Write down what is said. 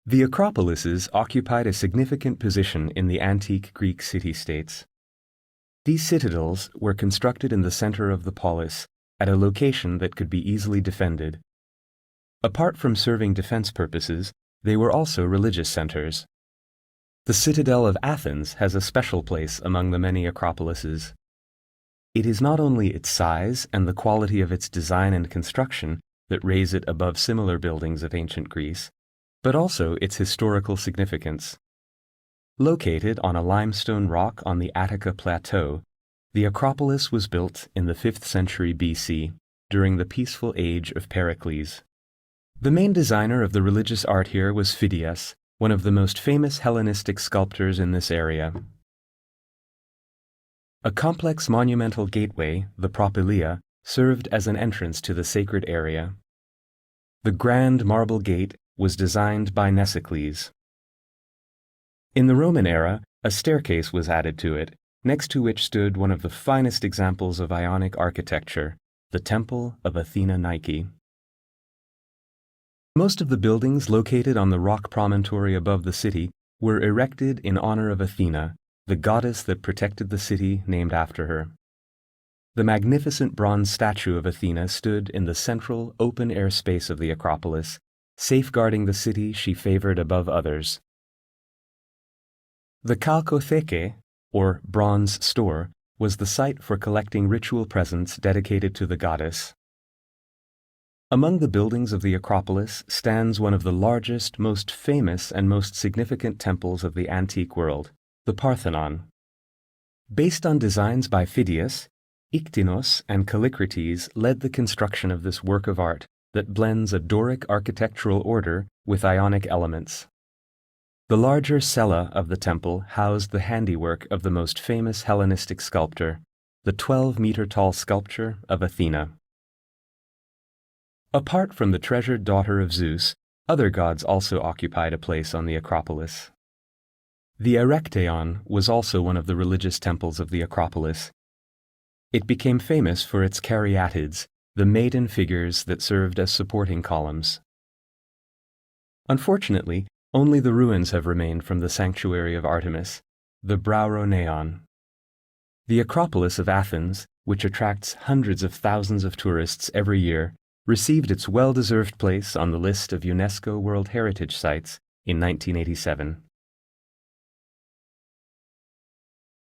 The Acropolises occupied a significant position in the antique Greek city-states. These citadels were constructed in the center of the polis, at a location that could be easily defended. Apart from serving defense purposes, they were also religious centers. The citadel of Athens has a special place among the many acropolises. It is not only its size and the quality of its design and construction that raise it above similar buildings of ancient Greece, but also its historical significance. Located on a limestone rock on the Attica Plateau, the Acropolis was built in the 5th century BC, during the peaceful age of Pericles. The main designer of the religious art here was Phidias, one of the most famous Hellenistic sculptors in this area. A complex monumental gateway, the propylaea, served as an entrance to the sacred area. The grand marble gate was designed by Mnesicles. In the Roman era, a staircase was added to it, next to which stood one of the finest examples of Ionic architecture, the Temple of Athena Nike. Most of the buildings located on the rock promontory above the city were erected in honor of Athena, the goddess that protected the city named after her. The magnificent bronze statue of Athena stood in the central, open-air space of the Acropolis, safeguarding the city she favored above others. The Chalkotheke, or bronze store, was the site for collecting ritual presents dedicated to the goddess. Among the buildings of the Acropolis stands one of the largest, most famous, and most significant temples of the antique world, the Parthenon. Based on designs by Phidias, Iktinos and Callicrates led the construction of this work of art that blends a Doric architectural order with Ionic elements. The larger cella of the temple housed the handiwork of the most famous Hellenistic sculptor, the 12-meter-tall sculpture of Athena. Apart from the treasured daughter of Zeus, other gods also occupied a place on the Acropolis. The Erechtheion was also one of the religious temples of the Acropolis. It became famous for its caryatids, the maiden figures that served as supporting columns. Unfortunately, only the ruins have remained from the sanctuary of Artemis, the Brauroneon. The Acropolis of Athens, which attracts hundreds of thousands of tourists every year, received its well-deserved place on the list of UNESCO World Heritage Sites in 1987.